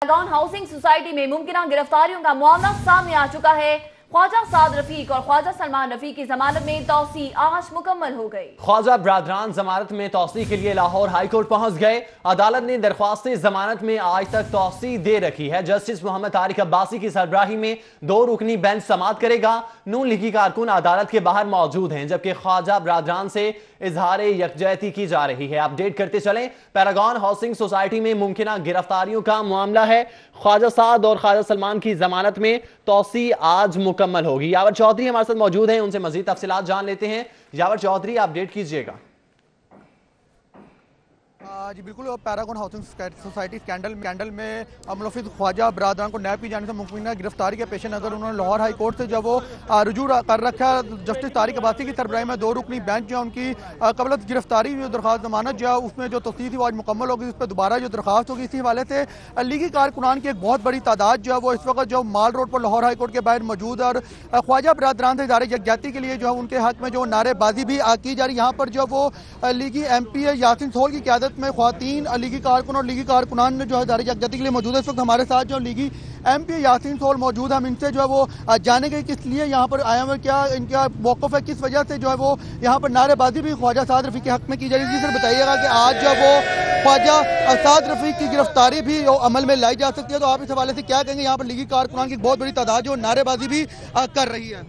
Paragon housing society में मुमकिन गिरफ्तारियों का मामला सामने आ चुका है। ख्वाजा साद रफीक और ख्वाजा सलमान रफी की जमानत में तौसी आज मुकम्मल हो गई। ख्वाजा बरादरान जमानत में तौसी के लिए लाहौर हाई कोर्ट पहुंच गए। अदालत ने दरख्वास्त जमानत में आज तक तौसी दे रखी है। जस्टिस मोहम्मद तारिक अब्बासी की सरबराही में 2 रुकनी बेंच समाअत करेगा। नून लीगी कारकुन अदालत के बाहर मौजूद हैं, जबकि ख्वाजा बरादरान से इजहार यकजहती की जा रही है। अपडेट करते चलें, पैरागॉन हाउसिंग सोसाइटी में मुमकिन गिरफ्तारियों का मामला है। ख्वाजा साद और ख्वाजा सलमान की जमानत में तौसी आज मुकम्मल होगी। यावर चौधरी हमारे साथ मौजूद हैं, उनसे मजीद तफसीलात जान लेते हैं। यावर चौधरी, अपडेट कीजिएगा। जी बिल्कुल, पैरागॉन हाउसिंग सोसाइटी स्कैंडल में मुलविस ख्वाजा बरादरान को नैब की जाने से मुमकिन गिरफ्तारी के पेश नज़र उन्होंने लाहौर हाई कोर्ट से जब वो रुजू कर रखा है। जस्टिस तारिक अब्बासी की सरबराही में 2 रुकनी बेंच जो है उनकी कबल गिरफ्तारी जो दरख्वास्त जमानत जो है उसमें जो तफ्सील थी वो आज मुकम्मल होगी। इस पर दोबारा जो दरख्वास्त होगी, इसी हवाले से लीगी कारकुनान की एक बहुत बड़ी तादाद जो है वो इस वक्त जो माल रोड पर लाहौर हाई कोर्ट के बाहर मौजूद है। और ख्वाजा बरादरान से इज़हार यकजहती के लिए जो है उनके हक में जो नारेबाजी भी की जा रही है। यहाँ पर जो वो लीगी MP यासिन सोल की क़यादत में ख्वातीन लीगी कारकुन और लीगी कारकुनान ने जो है इज़हार यकजहती के लिए मौजूद है। इस वक्त हमारे साथ जो लीगी MP यासिन सोल मौजूद है। हम इनसे जो है वो जानेंगे किस लिए यहाँ पर आए हुए, क्या इनका मौक़िफ़ है, किस वजह से जो है वो यहाँ पर नारेबाजी भी ख्वाजा साद रफ़ी के हक में की जा रही है। सर बताइएगा कि आज जो वो ख्वाजा साद रफ़ी की गिरफ्तारी भी अमल में लाई जा सकती है, तो आप इस हवाले से क्या कहेंगे? यहाँ पर लीगी कारकुनान की बहुत बड़ी तादाद जो नारेबाजी भी कर रही है।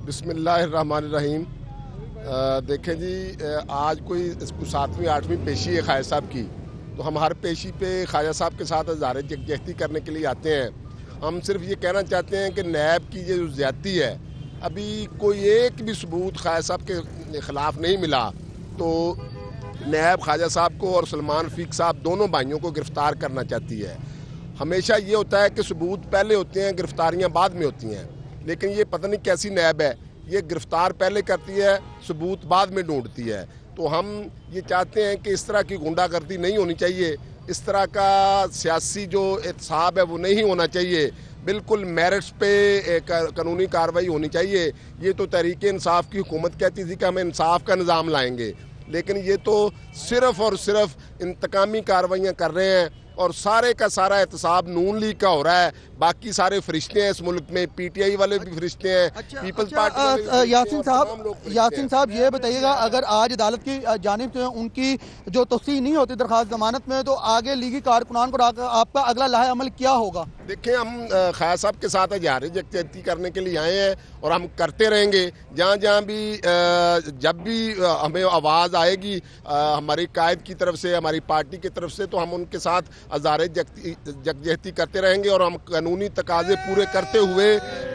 बिस्मिल्लाहिर्रहमानिर्रहीम। देखें जी, आज कोई 7वीं 8वीं पेशी है ख्वाजा साहब की, तो हम हर पेशी पे ख्वाजा साहब के साथ इज़हार यकजहती करने के लिए आते हैं। हम सिर्फ ये कहना चाहते हैं कि नैब की जो ज़्यादती है, अभी कोई एक भी सबूत ख्वाजा साहब के ख़िलाफ़ नहीं मिला, तो नैब ख्वाजा साहब को और सलमान रफीक साहब दोनों भाइयों को गिरफ़्तार करना चाहती है। हमेशा ये होता है कि सबूत पहले होते हैं, गिरफ़्तारियाँ बाद में होती हैं, लेकिन ये पता नहीं कैसी नैब है, ये गिरफ़्तार पहले करती है, सबूत बाद में ढूंढती है। तो हम ये चाहते हैं कि इस तरह की गुंडागर्दी नहीं होनी चाहिए, इस तरह का सियासी जो एहतसाब है वो नहीं होना चाहिए। बिल्कुल मेरिट्स पे कानूनी कार्रवाई होनी चाहिए। ये तो तहरीक इंसाफ की हुकूमत कहती थी कि हम इंसाफ का निज़ाम लाएंगे, लेकिन ये तो सिर्फ़ और सिर्फ इंतकामी कार्रवाइयाँ कर रहे हैं और सारे का सारा एहतसाब नून लीग का हो रहा है। बाकी सारे फरिश्ते हैं इस मुल्क में, PTI वाले भी फरिश्ते हैं, पीपल्स पार्टी। यासिन साहब ये बताइएगा, अगर आज अदालत की जानिब से उनकी जो तस्दीक नहीं होती दरख्वास्त जमानत में, तो आगे लीगी कारकुनान को आपका अगला लाहे अमल क्या होगा? देखिए, हम ख्वाजा साहब के साथ इज़हार यकजहती करने के लिए आए हैं और हम करते रहेंगे। जहाँ जहाँ भी जब भी हमें आवाज़ आएगी हमारी कायद की तरफ से, हमारी पार्टी की तरफ से, तो हम उनके साथ इज़हार यकजहती करते रहेंगे और हम कानूनी तकाजे पूरे करते हुए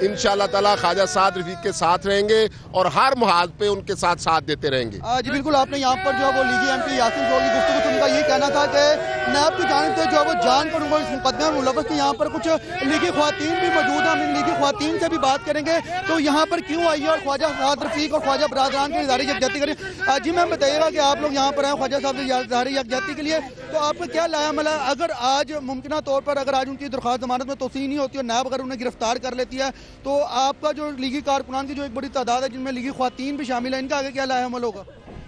इंशाअल्लाह ताला ख्वाजा साद रफीक के साथ रहेंगे और हर मुहाज पे उनके साथ देते रहेंगे। जी बिल्कुल, आपने यहाँ पर जो है वो लीगी MP यासिन सोल की गुफ्तगू से उनका ये कहना था कि नैब की जानिब से जो है वो जान पर उनको इस मुकदमे में मुलव्वस थी। यहाँ पर कुछ लीगी ख्वातीन भी मौजूद हैं, हम इन लीगी ख्वातीन से भी बात करेंगे तो यहाँ पर क्यों आई है और ख्वाजा साद रफीक और ख्वाजा बरादरान की इज़हार यकजहती करें। जी मैम बताइएगा कि आप लोग यहाँ पर आए ख्वाजा साहब से इज़हार यकजहती के लिए, तो आपका क्या लाया अमल है? अगर आज मुमकिन तौर पर अगर आज उनकी दरख्वास्त जमानत में तौसीह नहीं होती और नैब अगर उन्हें गिरफ्तार कर लेती है, तो आपका जो लीगी कारकुनान की जो एक बड़ी तादाद है जिनमें लीगी ख्वातीन भी शामिल है, इनका आगे क्या लाया अमल होगा?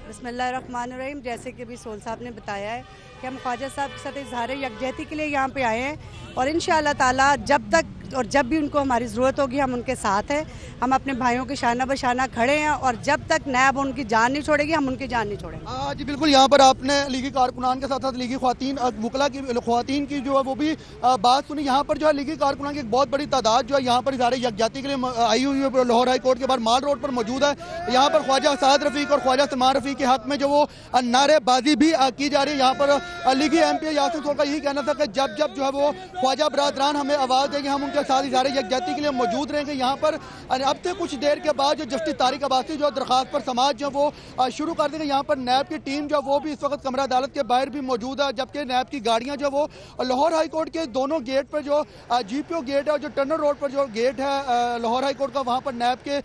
बिस्मिल्लाहिर्रहमानिर्रहीम। जैसे कि अभी सोल साहब ने बताया है कि हम ख्वाजा साहब के साथ इज़हार यकजहती के लिए यहाँ पे आए हैं और इंशाअल्लाह ताला जब तक और जब भी उनको हमारी ज़रूरत होगी हम उनके साथ हैं। हम अपने भाइयों के शाना बशाना खड़े हैं और जब तक नैब उनकी जान नहीं छोड़ेगी हम उनकी जान नहीं छोड़ेंगे। जी बिल्कुल, यहाँ पर आपने लीगी कारकुनान के साथ साथ लीगी ख्वातीन वकला की ख्वातीन की जो है वो भी बात सुनी। यहाँ पर जो है लीगी कारकुनान की एक बहुत बड़ी तादाद जो है यहाँ पर इज़हार यकजहती के लिए आई हुई है। लाहौर हाई कोर्ट के बाहर माल रोड पर मौजूद है। यहाँ पर ख्वाजा साद रफीक और ख्वाजा सलमान रफी के हक में जो वो नारेबाजी भी की जा रही है। यहाँ पर लीगी MP यासिन सोल का यही कहना था कि जब जब जो है वो ख्वाजा बरादरान हमें आवाज़ देंगे हम उनके साथ इज़हार यकजहती के लिए मौजूद रहेंगे। यहाँ पर अब से कुछ देर के बाद जो जस्टिस तारिक अब्बासी जो दरख्वास्त पर समाज जो वो शुरू कर देंगे। यहाँ पर नैब की टीम जो वो भी इस वक्त कमरा अदालत के बाहर भी मौजूद है, जबकि नैब की गाड़ियाँ जो वो लाहौर हाई कोर्ट के दोनों गेट पर जो GPO गेट है और जो टर्नर रोड पर जो गेट है लाहौर हाई कोर्ट का, वहाँ पर नैब के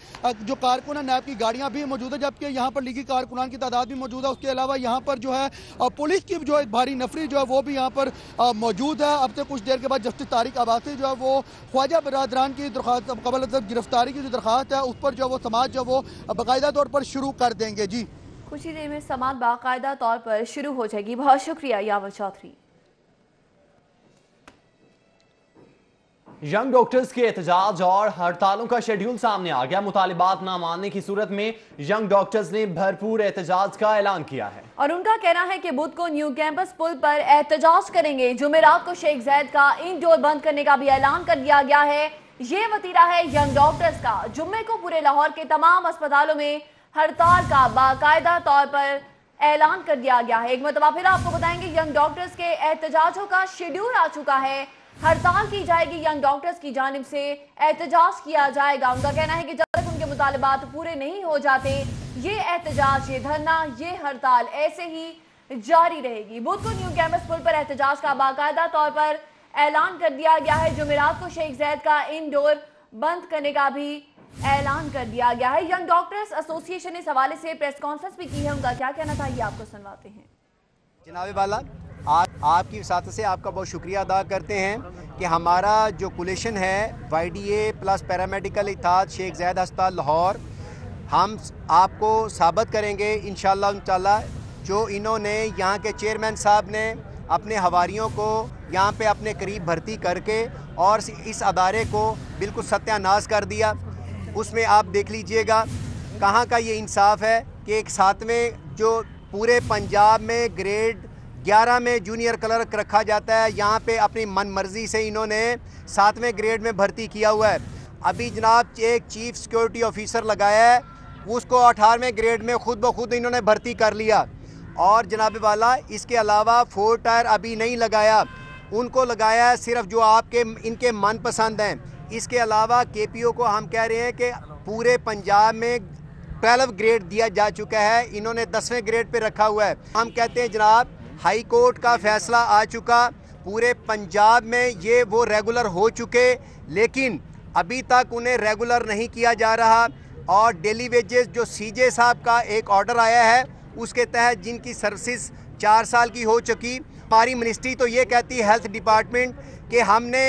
जो कारकुन है नैब की गाड़ियाँ भी मौजूद है, जबकि यहाँ पर लीगी कारकुनान की तादाद भी मौजूद है। उसके अलावा यहाँ पर जो है पुलिस की जो एक भारी नफरी जो है वो भी यहाँ पर मौजूद है। अब से कुछ देर के बाद जस्टिस तारिक अब्बासी जो है वो ख्वाजा बरादरान की दरख्वास्त कबल गिरफ्तारी की जो दरख्वास्त है उस पर जो वो समाज जो वो बाकायदा तौर पर शुरू कर देंगे। जी कुछ ही देर में समाज बाकायदा तौर पर शुरू हो जाएगी। बहुत शुक्रिया यावर चौधरी। यंग डॉक्टर्स के एहतजाज और हड़तालों का शेड्यूल सामने आ गया। मुतालिबात ना मानने की सूरत में यंग डॉक्टर्स ने भरपूर एहतजाज का ऐलान किया है और उनका कहना है कि बुध को न्यू कैंपस पुल पर एहतजाज करेंगे। जुमेरात को शेख ज़ैद का इंडोर बंद करने का भी ऐलान कर दिया गया है। ये वतीरा है यंग डॉक्टर्स का। जुम्मे को पूरे लाहौर के तमाम अस्पतालों में हड़ताल का बाकायदा तौर पर ऐलान कर दिया गया है। एक मरतबा फिर आपको बताएंगे यंग डॉक्टर्स के एहतजाजों का शेड्यूल आ चुका है। हड़ताल की जाएगी, यंग डॉक्टर्स की जानिब से एहतजाज किया जाएगा। उनका कहना है कि जब तक उनके मुतालिबात पूरे नहीं हो जाते ये एहतजाज, ये धरना, ये हड़ताल ऐसे ही जारी रहेगी। बुध को न्यू कैंपस पुल पर एहतजाज का बाकायदा तौर पर ऐलान कर दिया गया है। जुमेरात को शेख ज़ैद का इंडोर बंद करने का भी ऐलान कर दिया गया है। यंग डॉक्टर्स एसोसिएशन ने इस हवाले से प्रेस कॉन्फ्रेंस भी की है। उनका क्या कहना था ये आपको सुनवाते हैं। जनाब वाला, आपकी वसात से आपका बहुत शुक्रिया अदा करते हैं कि हमारा जो कोलिशन है YDA प्लस पैरामेडिकल इत्तेहाद शेख ज़ैद अस्पताल लाहौर, हम आपको साबित करेंगे इंशाअल्लाह जो इन्होंने यहाँ के चेयरमैन साहब ने अपने हवारियों को यहाँ पे अपने करीब भर्ती करके और इस अदारे को बिल्कुल सत्यानाश कर दिया। उसमें आप देख लीजिएगा कहाँ का ये इंसाफ है कि एक 7वें जो पूरे पंजाब में ग्रेड 11 में जूनियर क्लर्क रखा जाता है, यहाँ पे अपनी मनमर्जी से इन्होंने 7वें ग्रेड में भर्ती किया हुआ है। अभी जनाब एक चीफ सिक्योरिटी ऑफिसर लगाया है, उसको 18वें ग्रेड में खुद ब खुद इन्होंने भर्ती कर लिया। और जनाब वाला इसके अलावा 4 टायर अभी नहीं लगाया, उनको लगाया है सिर्फ जो आपके इनके मनपसंद हैं। इसके अलावा KPO को हम कह रहे हैं कि पूरे पंजाब में 12 ग्रेड दिया जा चुका है, इन्होंने 10वें ग्रेड पे रखा हुआ है। हम कहते हैं जनाब हाई कोर्ट का फैसला आ चुका, पूरे पंजाब में ये वो रेगुलर हो चुके, लेकिन अभी तक उन्हें रेगुलर नहीं किया जा रहा। और डेली वेजेस जो CJ साहब का एक ऑर्डर आया है उसके तहत जिनकी सर्विसेज 4 साल की हो चुकी, हमारी मिनिस्ट्री तो ये कहती है हेल्थ डिपार्टमेंट कि हमने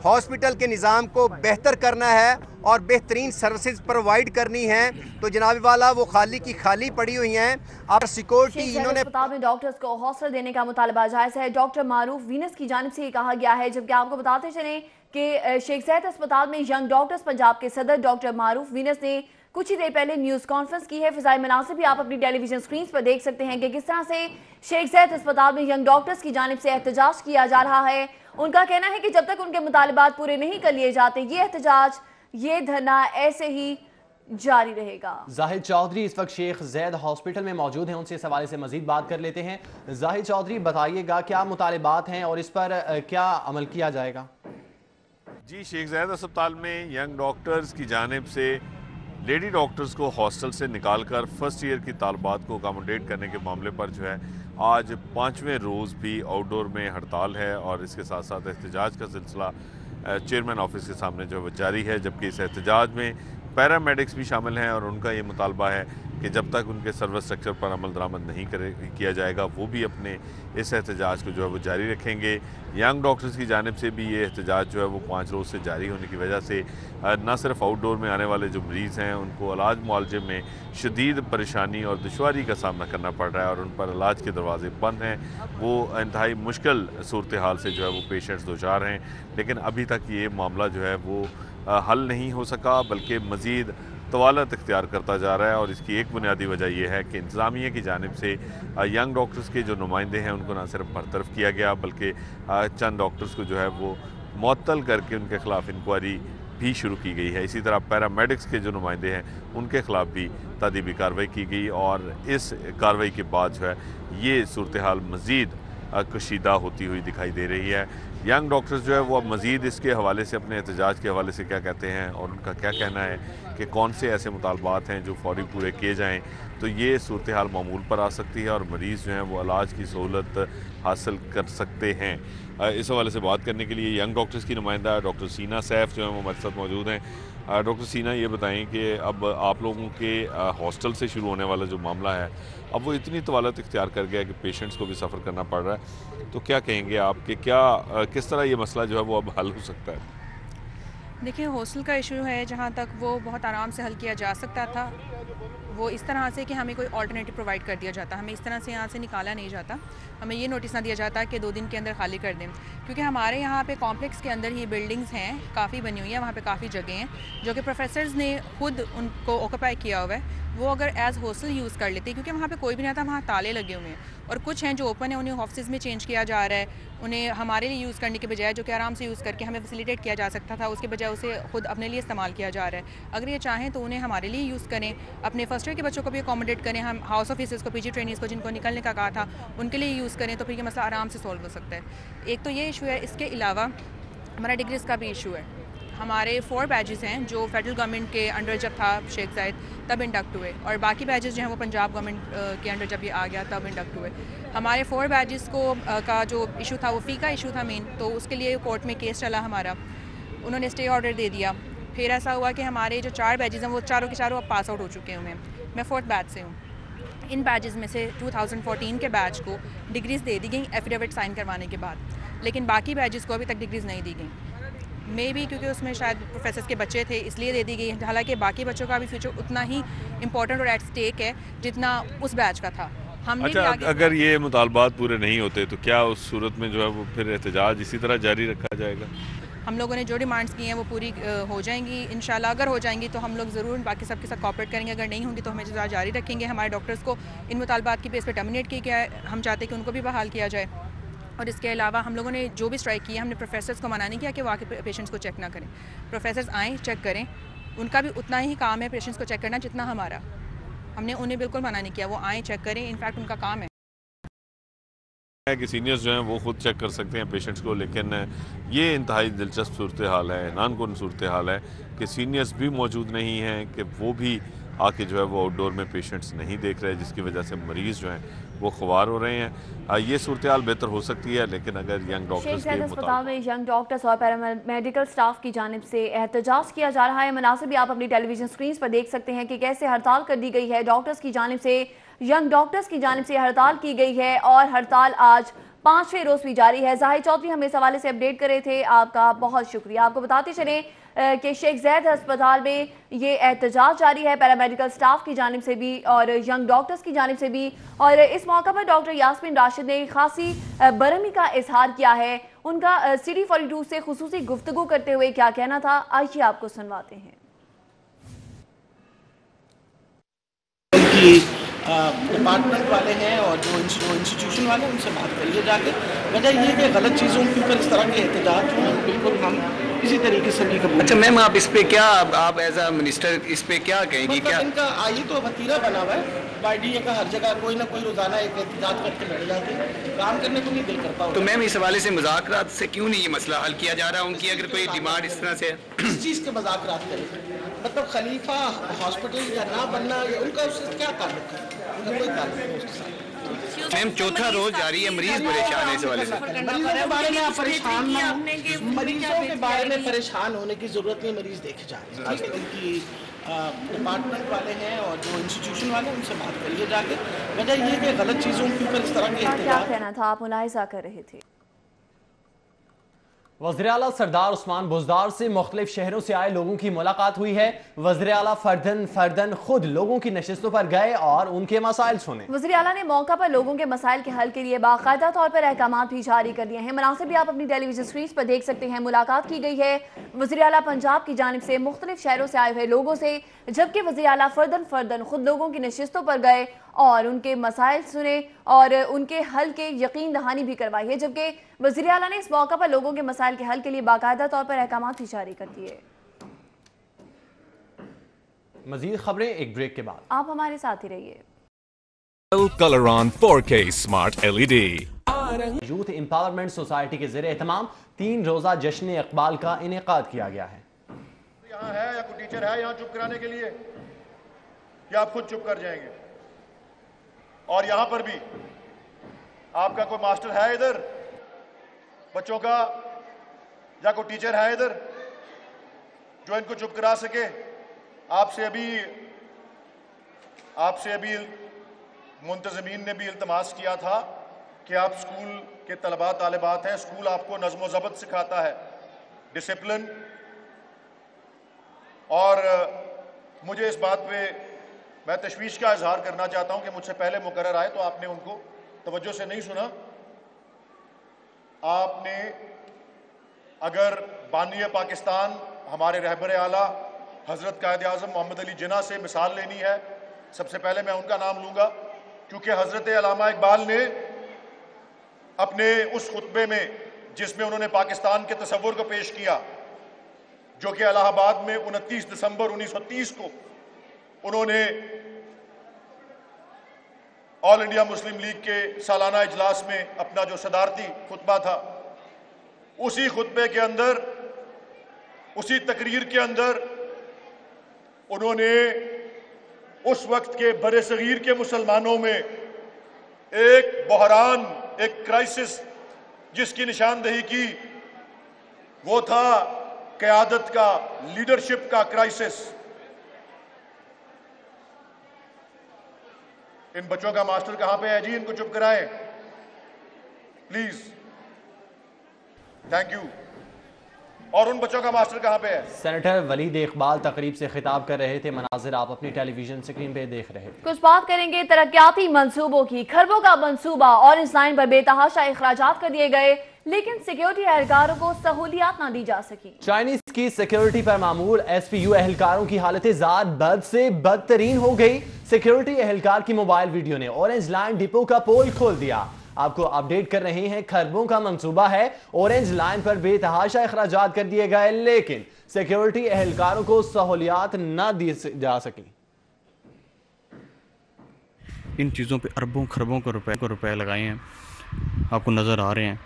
हॉस्पिटल के निज़ाम को बेहतर करना है और बेहतरीन सर्विसेज प्रोवाइड करनी है, तो जनाब वाला वो खाली की खाली पड़ी हुई हैं। अब सिक्योरिटी इन्होंने अस्पताल में डॉक्टर्स को हौसला देने का मुतालबा जायज़ है। डॉक्टर मारूफ वीनस की जानिब से ये कहा गया है। जबकि आपको बताते चलें कि शेख ज़ैद अस्पताल में यंग डॉक्टर्स पंजाब के सदर डॉक्टर मारूफ वीनस ने कुछ ही देर पहले न्यूज़ कॉन्फ्रेंस की है। फ़िज़ाइल मनासिब भी आप अपनी टेलीविजन स्क्रीन पर देख सकते हैं कि किस तरह से शेख ज़ैद अस्पताल में यंग डॉक्टर्स की जानिब से एहतजाज किया जा रहा है। उनका कहना है कि जब तक उनके मुतालिबात पूरे नहीं कर लिए जाते ये एहतजाज, ये धरना ऐसे ही जारी रहेगा। जाहिद चौधरी इस वक्त शेख ज़ैद हॉस्पिटल में मौजूद हैं, उनसे इस हवाले से मजीद बात कर लेते हैं। जाहिद चौधरी, बताइएगा क्या मुतालिबात हैं और इस पर क्या अमल किया जाएगा? जी, शेख ज़ैद अस्पताल में यंग डॉक्टर्स की जानिब से लेडी डॉक्टर्स को हॉस्टल से निकालकर फर्स्ट ईयर की तालबात को अकोमोडेट करने के मामले पर जो है आज 5वें रोज़ भी आउटडोर में हड़ताल है और इसके साथ साथ एहतजाज का सिलसिला चेयरमैन ऑफिस के सामने जो है जारी है। जबकि इस एहतजाज में पैरामेडिक्स भी शामिल हैं और उनका ये मुतालबा है कि जब तक उनके सर्विस स्ट्रक्चर पर अमल दरामद नहीं किया जाएगा वो भी अपने इस एहतजाज को जो है वो जारी रखेंगे। यंग डॉक्टर्स की जानिब से भी ये एहतजाज जो है वो 5 रोज़ से जारी होने की वजह से न सिर्फ आउटडोर में आने वाले जो मरीज़ हैं उनको इलाज मुआलजे में शदीद परेशानी और दुश्वारी का सामना करना पड़ रहा है और उन पर इलाज के दरवाजे बंद हैं। वो इंतहाई मुश्किल सूरत हाल से जो है वो पेशेंट्स दो चार हैं, लेकिन अभी तक ये मामला जो है वो हल नहीं हो सका बल्कि मज़ीद तवालत इख्तियार करता जा रहा है। और इसकी एक बुनियादी वजह यह है कि इंतज़ामिया की जानिब से यंग डॉक्टर्स के जो नुमाइंदे हैं उनको ना सिर्फ बरतरफ किया गया बल्कि चंद डॉक्टर्स को जो है वो मुअत्तल करके उनके ख़िलाफ़ इंक्वायरी भी शुरू की गई है। इसी तरह पैरामेडिक्स के जो नुमाइंदे हैं उनके ख़िलाफ़ भी तादीबी कार्रवाई की गई और इस कार्रवाई के बाद जो है ये सूरत हाल मज़ीद कशीदा होती हुई दिखाई दे रही है। यंग डॉक्टर्स जो है वो अब मज़ीद इसके हवाले से अपने एहतजाज के हवाले से क्या कहते हैं और उनका क्या कहना है कि कौन से ऐसे मुतालबात हैं जो फौरी पूरे किए जाएँ तो ये सूरत हाल मामूल पर आ सकती है और मरीज़ जो हैं वो इलाज की सहूलत हासिल कर सकते हैं। इस हवाले से बात करने के लिए यंग डॉक्टर्स की नुमाइंदा डॉक्टर सीना सैफ जो है वो हमारे साथ मौजूद हैं। डॉक्टर सीना, ये बताएं कि अब आप लोगों के हॉस्टल से शुरू होने वाला जो मामला है अब वो इतनी तवालत इख्तियार कर गया कि पेशेंट्स को भी सफ़र करना पड़ रहा है, तो क्या कहेंगे आप कि किस तरह ये मसला जो है वो अब हल हो सकता है? देखिए, हॉस्टल का इशू है जहाँ तक वो बहुत आराम से हल किया जा सकता था। وہ اس طرح سے کہ ہمیں کوئی آلٹرنیٹیو پرووائڈ کر دیا جاتا، ہمیں اس طرح سے یہاں سے نکالا نہیں جاتا، ہمیں یہ نوٹس نہ دیا جاتا کہ 2 دن کے اندر خالی کر دیں، کیونکہ ہمارے یہاں پہ کمپلیکس کے اندر ہی بلڈنگز ہیں کافی بنی ہوئی ہیں، وہاں پہ کافی جگہیں ہیں جو کہ پروفیسرز نے خود ان کو آکوپائی کیا ہوا ہے، وہ اگر ایز ہاسٹل یوز کر لیتے کیونکہ وہاں پہ کوئی بھی نہیں آتا، وہاں تالے لگے ہوئے ہیں، اور کچھ ہیں جو اوپن ہیں انہیں آفسز میں چینج کیا جا رہا ہے، انہیں ہمارے لیے یوز کرنے کے بجائے جو کہ آرام سے یوز کر کے ہمیں فیسیلیٹیٹ کیا جا سکتا تھا، اس کے بجائے اسے خود اپنے لیے استعمال کیا جا رہا ہے۔ اگر یہ چاہیں تو انہیں ہمارے لیے یوز کریں، اپنے فرسٹ ایئر کے بچوں کو بھی اکوموڈیٹ کریں، ہم ہاؤس آفیسرز کو، پی جی ٹرینیز کو جن کو نکلنے کا کہا تھا ان کے لیے یوز کریں، تو پھر یہ مسئلہ آرام سے سولو ہو سکتا ہے۔ ایک تو یہ ایشو ہے، اس کے علاوہ ہمارا ڈگریز کا بھی ایشو ہے۔ ہمارے 4 بیچز ہیں جو فیڈرل گورنمنٹ کے انڈر جب تھا شیخ زائد تب انڈکٹ ہوئے، اور باقی بیچز جو ہیں وہ پنجاب گورنمنٹ کے انڈر جب یہ آ گیا تب انڈکٹ ہوئے۔ ہمارے 4 بیچز کو کا جو ایشو تھا وہ فی کا ایشو تھا مین، تو اس کے لیے کورٹ میں کیس چلا ہمارا، انہوں نے اسٹے آرڈر دے دیا۔ پھر ایسا ہوا کہ ہمارے جو 4 بیچز ہیں وہ چاروں کے چاروں اب پاس آؤٹ ہو چکے ہوئے ہیں، میں 4تھ بیچ سے ہوں۔ ان بیچز میں سے 2014 کے بیچ کو ڈگریز دے دی گئیں ایفیڈیوٹ سائن کروانے کے بعد، لیکن باقی بیچز کو ابھی تک ڈگریز نہیں دی گئیں، مے بی کیونکہ اس میں شاید پروفیسرز کے بچے تھے اس لیے دے دی گئی، حالانکہ باقی بچوں کا بھی فیوچر اتنا ہی امپورٹنٹ اور ایٹ سٹیک ہے جتنا اس بیچ کا تھا۔ ہم نے بھی اچھا، اگر یہ مطالبات پورے نہیں ہوتے تو کیا اس صورت میں جو ہے وہ پھر احتجاج اسی طرح جاری رکھا جائے گا؟ ہم لوگوں نے جو ڈیمانڈس کی ہیں وہ پوری ہو جائیں گی انشاءاللہ، اگر ہو جائیں گی تو ہم لوگ ضرور باقی سب کے ساتھ کوآپریٹ کریں گے، اگر نہیں ہوں گی تو ہم احتجاج جاری رکھیں گے۔ ہمارے ڈاکٹرز کو ان مطالبات کی بیس پہ ٹرمینیٹ کیا گیا ہے، ہم چاہتے ہیں کہ ان کو بھی بحال کیا جائے، اور اس کے علاوہ ہم لوگوں نے جو بھی اسٹرائک کی ہے، ہم نے پروفیسرز کو منع نہیں کیا کہ وہ آ کے پیشنٹس کو چیک نہ کریں، پروفیسرز آئیں چیک کریں، ان کا بھی اتنا ہی کام ہے پیشنٹس کو چیک کرنا جتنا ہمارا، ہم نے انہیں بالکل منع نہیں کیا، وہ آئیں چیک کریں، انفیکٹ ان کا کام ہے کہ سینئرز جو ہیں وہ خود چیک کر سکتے ہیں پیشنٹس کو، لیکن یہ انتہائی دلچسپ صورتحال ہے، حیران کن صورتحال ہے کہ سینئرز بھی موجود نہیں ہیں، کہ وہ بھی آ کے جو ہے وہ آؤٹ ڈور میں پیشنٹس نہیں دیکھ رہے، جس کی وجہ سے مریض جو ہیں وہ خوار ہو رہے ہیں۔ یہ صورتحال بہتر ہو سکتی ہے، لیکن اگر ینگ ڈاکٹرز شیخ زائد اسپتال میں ینگ ڈاکٹرز اور پیرامیڈیکل سٹاف کی جانب سے احتجاج کیا جا رہا ہے، مناظر بھی آپ اپنی ٹیلی ویژن سکرینز پر دیکھ سکتے ہیں کہ کیسے ہڑتال کر دی گئی ہے، ڈاکٹرز کی جانب سے، ینگ ڈاکٹرز کی جانب سے ہڑتال کی گئی ہے، اور ہڑتال آج 5ویں روز بھی جاری ہے۔ زاہد چودھری ہمیں اس حوالے سے اپڈیٹ کرے تھے، آپ کا بہت شکریہ۔ آپ کو بتاتے چلیں کہ شیخ زائد اسپتال میں یہ احتجاج جاری ہے، پیرامیڈیکل سٹاف کی جانب سے بھی اور ینگ ڈاکٹرز کی جانب سے بھی، اور اس موقع پر ڈاکٹر یاسمین راشد نے خاصی برہمی کا اظہار کیا ہے، ان کا سٹی 42 سے خصوصی گفتگو کرتے ہوئے کیا کہنا تھا، آئیے آپ کو سنواتے ہیں۔ ڈپارٹمنٹ والے ہیں اور جو انسٹیٹیوشن والے ہیں ان سے بات کریے جا کے، وجہ یہ کہ غلط چیزوں کے اوپر اس طرح کے احتجاج جو ہیں بالکل ہم اسی طریقے سے بھی قبول۔ اچھا میم، آپ اس پہ کیا، آپ ایز اے منسٹر اس پہ کیا کہیں گی؟ کیا ان کا آئی تو وتیرہ بنا ہوا ہے، بائی ڈی اے کا ہر جگہ کوئی نہ کوئی روزانہ ایک احتجاج کر کے لڑے جاتے ہیں، کام کرنے کو نہیں دل کرتا۔ تو میم اس حوالے سے مذاکرات سے کیوں نہیں یہ مسئلہ حل کیا جا رہا؟ ان کی اگر کوئی ڈیمانڈ اس طرح سے اس چیز کے مذاکرات کریں، مطلب خلیفہ ہاسپٹل کا نہ بننا، ان کا اس سے کیا تعلق ہے؟ ان کا کوئی تعلق نہیں اس کے ساتھ۔ میم 4تھا روز جاری ہے، مریض پریشان ہے اس حوالے سے۔ مریضوں کے بارے میں آپ پریشان نہ ہوں، مریضوں کے بارے میں پریشان ہونے کی ضرورت نہیں، مریض دیکھے جا رہے ہیں، ان کی ڈپارٹمنٹ والے ہیں اور جو انسٹیٹیوشن والے ہیں ان سے بات کریے جا کے، وجہ یہ کہ غلط چیزوں کے اوپر اس طرح کے کیا کہنا تھا، آپ ملاحظہ کر رہے تھے؟ وزیراعلیٰ سردار عثمان بزدار سے مختلف شہروں سے آئے لوگوں کی ملاقات ہوئی ہے۔ وزیراعلیٰ فردن خود لوگوں کی نشستوں پر گئے اور ان کے مسائل سنے۔ وزیراعلیٰ نے موقع پر لوگوں کے مسائل کے حل کے لیے باقاعدہ طور پر احکامات بھی جاری کر دیے ہیں، مناظر بھی آپ اپنی ٹیلی ویژن سکرینز پر دیکھ سکتے ہیں۔ ملاقات کی گئی ہے وزیراعلیٰ پنجاب کی جانب سے مختلف شہروں سے آئے ہوئے لوگوں سے، جبکہ وزیراعلیٰ فردن خود لوگوں کی نشستوں پر گئے اور ان کے مسائل سنے اور ان کے حل کے یقین دہانی بھی کروائی ہے، جبکہ وزیراعلیٰ نے اس موقع پر لوگوں کے مسائل کے حل کے لیے باقاعدہ طور پر احکامات بھی جاری کر دیے۔ مزید خبریں ایک بریک کے بعد، آپ ہمارے ساتھ ہی رہیے۔ Coloron 4K Smart LED youth empowerment society کے زیر اہتمام 3 روزہ جشن اقبال کا انعقاد کیا گیا ہے۔ یہاں ہے یا کوئی ٹیچر ہے یہاں چپ کرانے کے لیے، یا آپ خود چپ کر جائیں گے؟ اور یہاں پر بھی آپ کا کوئی ماسٹر ہے ادھر بچوں کا، یا کوئی ٹیچر ہے ادھر جو ان کو چپ کرا سکے؟ آپ سے ابھی منتظمین نے بھی التماس کیا تھا کہ آپ اسکول کے طلباء طالبات ہیں، اسکول آپ کو نظم و ضبط سکھاتا ہے، ڈسپلن، اور مجھے اس بات پہ میں تشویش کا اظہار کرنا چاہتا ہوں کہ مجھ سے پہلے مقرر آئے تو آپ نے ان کو توجہ سے نہیں سنا. آپ نے اگر بانی پاکستان ہمارے رہبر اعلیٰ حضرت قائد اعظم محمد علی جناح سے مثال لینی ہے، سب سے پہلے میں ان کا نام لوں گا، کیونکہ حضرت علامہ اقبال نے اپنے اس خطبے میں جس میں انہوں نے پاکستان کے تصور کو پیش کیا، جو کہ الہ آباد میں 29 دسمبر 1930 کو انہوں نے آل انڈیا مسلم لیگ کے سالانہ اجلاس میں اپنا جو صدارتی خطبہ تھا، اسی خطبے کے اندر، اسی تقریر کے اندر انہوں نے اس وقت کے بر صغیر کے مسلمانوں میں ایک بحران، ایک کرائسس جس کی نشاندہی کی، وہ تھا قیادت کا، لیڈرشپ کا کرائسس. ان بچوں کا ماسٹر کہاں پہ ہے جی؟ ان کو چپ کرائیں پلیز. Thank you. اور ان بچوں کا ماسٹر کہاں پہ ہے؟ سینیٹر ولید اقبال تقریب سے خطاب کر رہے تھے، مناظر آپ اپنی ٹیلی ویژن سکرین پہ دیکھ رہے تھے. کچھ بات کریں گے ترقیاتی منصوبوں کی. کھربوں کا منصوبہ اورنج لائن پر بے تحاشا اخراجات کر دیے گئے، لیکن سیکیورٹی اہلکاروں کو سہولیات نہ دی جا سکی. چائنیز کی سیکیورٹی پر معمول ایس پی یو اہلکاروں کی حالت ذات بد سے بدترین ہو گئی. سیکیورٹی اہلکار کی موبائل ویڈیو نے اورنج لائن ڈپو کا پول کھول دیا. آپ کو اپڈیٹ کر رہے ہیں، کھربوں کا منصوبہ ہے، اورنج لائن پر بے تحاشا اخراجات کر دیے گئے، لیکن سیکیورٹی اہلکاروں کو سہولیات نہ دی جا سکی. ان چیزوں پہ اربوں خربوں کو روپے لگائے ہیں، آپ کو نظر آ رہے ہیں.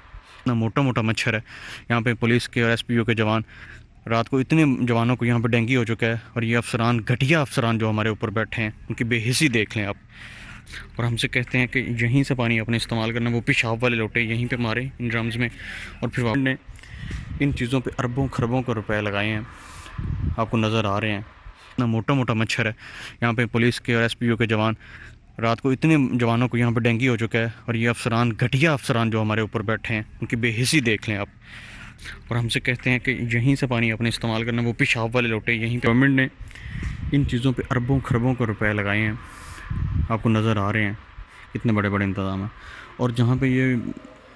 اتنا موٹا موٹا مچھر ہے یہاں پہ. پولیس کے اور ایس پی یو کے جوان، رات کو اتنے جوانوں کو یہاں پہ ڈینگی ہو چکا ہے، اور یہ افسران، گھٹیا افسران جو ہمارے اوپر بیٹھے ہیں، ان کی بے حسی دیکھ لیں آپ. اور ہم سے کہتے ہیں کہ یہیں سے پانی اپنے استعمال کرنا، وہ پیشاب والے لوٹے یہیں پہ مارے ان ڈرمز میں، اور پھر نے ان چیزوں پہ اربوں خربوں کو روپے لگائے ہیں، آپ کو نظر آ رہے ہیں. اتنا موٹا موٹا مچھر ہے یہاں پہ. پولیس کے اور ایس پی یو کے جوان، رات کو اتنے جوانوں کو یہاں پہ ڈینگی ہو چکا ہے، اور یہ افسران، گھٹیا افسران جو ہمارے اوپر بیٹھے ہیں، ان کی بے حسی دیکھ لیں آپ. اور ہم سے کہتے ہیں کہ یہیں سے پانی اپنے استعمال کرنا، وہ پیشاب والے لوٹے یہیں پہ. گورنمنٹ نے ان چیزوں پہ اربوں خربوں کو روپے لگائے ہیں، آپ کو نظر آ رہے ہیں کتنے بڑے بڑے انتظام ہیں. اور جہاں پہ یہ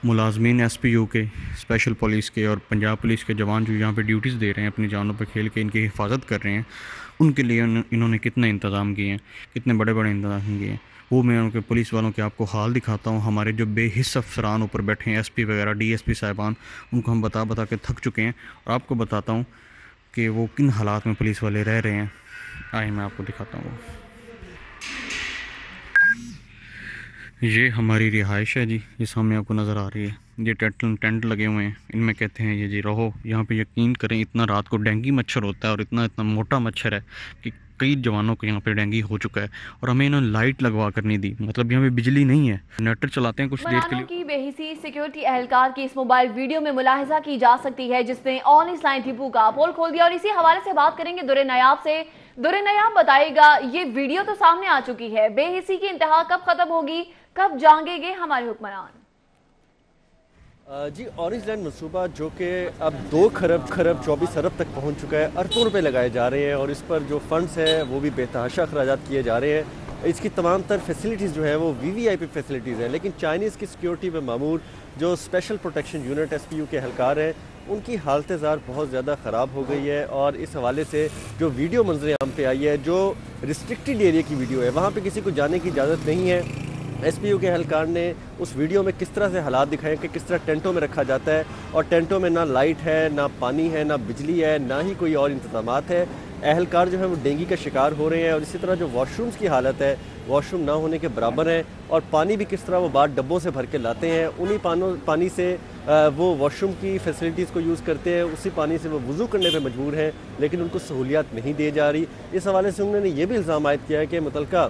ملازمین ایس پی یو کے، اسپیشل پولیس کے اور پنجاب پولیس کے جوان جو یہاں پہ ڈیوٹیز دے رہے ہیں، اپنی جانوں پہ کھیل کے ان کی حفاظت کر رہے ہیں، ان کے لیے انہوں نے کتنے انتظام کیے ہیں، کتنے بڑے بڑے انتظام کیے ہیں. وہ میں ان کے پولیس والوں کے آپ کو حال دکھاتا ہوں. ہمارے جو بے حس افسران اوپر بیٹھے ہیں، ایس پی وغیرہ، ڈی ایس پی صاحبان، ان کو ہم بتا کے تھک چکے ہیں. اور آپ کو بتاتا ہوں کہ وہ کن حالات میں پولیس والے رہ رہے ہیں. آئے میں آپ کو دکھاتا ہوں. یہ ہماری رہائش ہے جی، یہ سامنے آپ کو نظر آ رہی ہے. یہ ٹینٹ لگے ہوئے ہیں، ان میں کہتے ہیں یہ جی رہو یہاں پہ. یقین کریں اتنا رات کو ڈینگی مچھر ہوتا ہے، اور اتنا موٹا مچھر ہے کہ کئی جوانوں کو یہاں پہ ڈینگی ہو چکا ہے. اور ہمیں انہوں نے لائٹ لگوا کر نہیں دی، مطلب یہاں پہ بجلی نہیں ہے، جنریٹر چلاتے ہیں کچھ دیر کے لیے. کی بے حسی سیکیورٹی اہلکار کی اس موبائل ویڈیو میں ملاحظہ کی جا سکتی ہے، جس نے اورنج لائن ڈپو کا پول کھول دیا. اور اسی حوالے سے بات کریں گے درِ نیاب سے. درِ نیاب بتائے گا، یہ ویڈیو تو سامنے آ چکی ہے، بے حسی کی انتہا کب ختم ہوگی، کب جانگیں گے ہمارے حکمران؟ جی، اورنج لائن منصوبہ جو کہ اب 2 خرب 24 ارب تک پہنچ چکا ہے، اربوں روپے لگائے جا رہے ہیں، اور اس پر جو فنڈز ہیں وہ بھی بے تحاشا اخراجات کیے جا رہے ہیں. اس کی تمام تر فیسلٹیز جو ہے وہ VVIP فیسلٹیز ہیں. لیکن چائنیز کی سیکیورٹی میں معمور جو special protection unit S P U کے اہلکار ہیں، ان کی حالت ذات بہت زیادہ خراب ہو گئی ہے. اور اس حوالے سے جو ویڈیو منظر عام پہ آئی ہے، جو ریسٹرکٹیڈ ایریا کی ویڈیو ہے، وہاں پہ کسی کو جانے کی اجازت نہیں ہے. ایس پی یو کے اہلکار نے اس ویڈیو میں کس طرح سے حالات دکھائے کہ کس طرح ٹینٹوں میں رکھا جاتا ہے، اور ٹینٹوں میں نہ لائٹ ہے، نہ پانی ہے، نہ بجلی ہے، نہ ہی کوئی اور انتظامات ہے. اہلکار جو ہے وہ ڈینگی کا شکار ہو رہے ہیں. اور اسی طرح جو واش رومز کی حالت ہے، واش روم نہ ہونے کے برابر ہیں. اور پانی بھی کس طرح وہ بعد ڈبوں سے بھر کے لاتے ہیں، انہی پانی سے وہ واش روم کی فیسلٹیز کو یوز کرتے ہیں، اسی پانی سے وہ وضو کرنے پہ مجبور ہیں، لیکن ان کو سہولیات نہیں دی جا رہی. اس حوالے سے انہوں نے یہ بھی الزام عائد کیا ہے کہ متعلقہ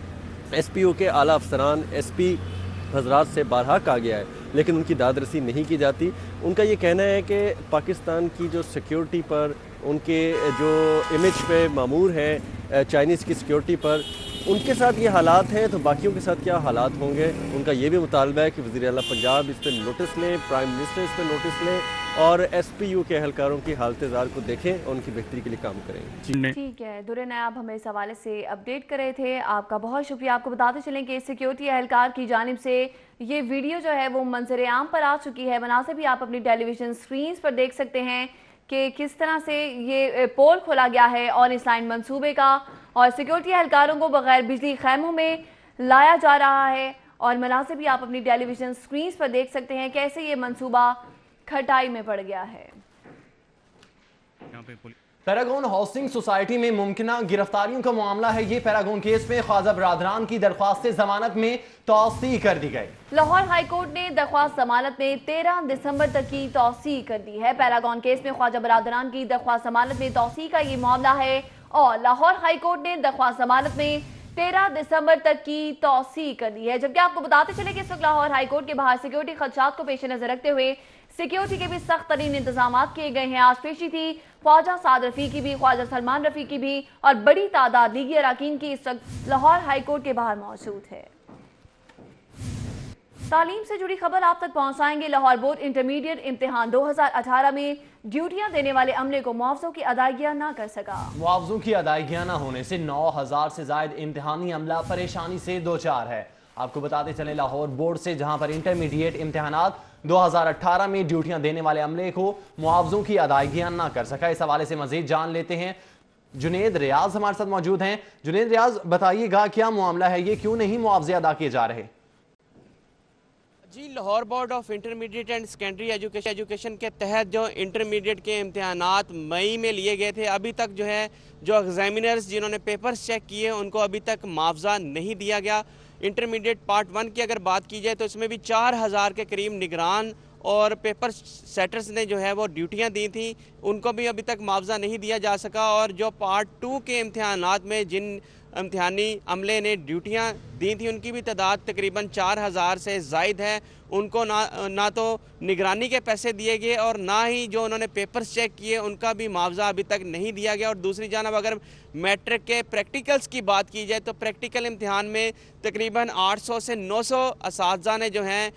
ایس پی او کے اعلیٰ افسران، ایس پی حضرات سے بارہا کہا گیا ہے، لیکن ان کی داد رسی نہیں کی جاتی. ان کا یہ کہنا ہے کہ پاکستان کی جو سیکیورٹی پر، ان کے جو امیج پہ معمور ہیں چائنیز کی سیکیورٹی پر، उनके साथ ये हालात हैं तो बाकियों के साथ क्या हालात होंगे। उनका ये भी मुतालबा है कि वज़ीर आला पंजाब इस पर नोटिस लें, प्राइम मिनिस्टर इस पर नोटिस लें और SPU के अहलकारों की हालत ज़ार को देखें और उनकी बेहतरी के लिए काम करें। ठीक है, दुर्रे नायाब हमें इस हवाले से अपडेट कर रहे थे, आपका बहुत शुक्रिया। आपको बताते चलें कि सिक्योरिटी अहलकार की जानिब से ये वीडियो जो है वो मंजर आम पर आ चुकी है। मनासिब भी आप अपनी टेलीविजन स्क्रीन पर देख सकते हैं कि किस तरह से ये पोल खोला गया है और इस लाइन मंसूबे का, और सिक्योरिटी एहलकारों को बगैर बिजली खैमों में लाया जा रहा है। और मनासिब भी आप अपनी टेलीविजन स्क्रीन पर देख सकते हैं कैसे ये मंसूबा खटाई में पड़ गया है। पैरागॉन हाउसिंग सोसाइटी में मुमकिना गिरफ्तारियों का मामला है। ये पैरागॉन केस में ख्वाजा बरादरान की दरख्वास्त जमानत में तौसीह कर दी गई। लाहौर हाई कोर्ट ने दरख्वास्त जमानत में 13 दिसंबर तक की तौसीह कर दी है। पैरागॉन केस में ख्वाजा बरादरान की दरख्वास्त जमानत में तौसीह का ये मामला है और लाहौर हाई कोर्ट ने दरख्वास्त जमानत में 13 दिसंबर तक की तौसीह कर दी है। जबकि आपको बताते चले कि इस वक्त लाहौर हाई कोर्ट के बाहर सिक्योरिटी खदशात को पेश नजर रखते हुए सिक्योरिटी के भी सख्त तरीन इंतजाम किए गए हैं। आज पेशी थी ख्वाजा साद रफी की भी, ख्वाजा सलमान रफी की भी, और बड़ी तादाद लीगी अरकान की इस वक्त लाहौर हाई कोर्ट के बाहर मौजूद है। तालीम से जुड़ी खबर आप तक पहुंचाएंगे। लाहौर बोर्ड इंटरमीडिएट इम्तिहान 2018 में ड्यूटियां देने वाले अमले को मुआवजों की अदायगियां ना कर सका। मुआवजों की अदायगियां न होने से 9000 से ज्यादा इम्तिहानी अमला परेशानी से दो चार है। आपको बताते चले लाहौर बोर्ड से जहां पर इंटरमीडिएट इम्तिहानात 2018 में ड्यूटियां देने वाले अमले को मुआवजों की अदायगियां ना कर सका। इस हवाले से मजीद जान लेते हैं, जुनेद रियाज हमारे साथ मौजूद हैं। जुनेद रियाज, बताइएगा क्या मामला है, ये क्यों नहीं मुआवजे अदा किए जा रहे? जी, Lahore board of intermediate and secondary education के तहत जो इंटरमीडिएट के इम्तिहानात मई में लिए गए थे, अभी तक जो है जो एग्जामिनर्स जिन्होंने पेपर्स चेक किए उनको अभी तक मुआवजा नहीं दिया गया। इंटरमीडिएट पार्ट 1 की अगर बात की जाए तो इसमें भी 4000 के करीब निगरान और पेपर सेटर्स ने जो है वो ड्यूटियां दी थी, उनको भी अभी तक मुआवजा नहीं दिया जा सका। और जो पार्ट 2 के इम्तिहानात में जिन इम्तिहानी अमले ने ड्यूटियां दी थी उनकी भी तादाद तकरीबन 4000 से ज़ायद है। उनको ना तो निगरानी के पैसे दिए गए और ना ही जो उन्होंने पेपर्स चेक किए उनका भी मुआवजा अभी तक नहीं दिया गया। और दूसरी जानब अगर मैट्रिक के प्रैक्टिकल्स की बात की जाए तो प्रैक्टिकल इम्तिहान में तकरीबन 800 से 900 असातिज़ा ने जो हैं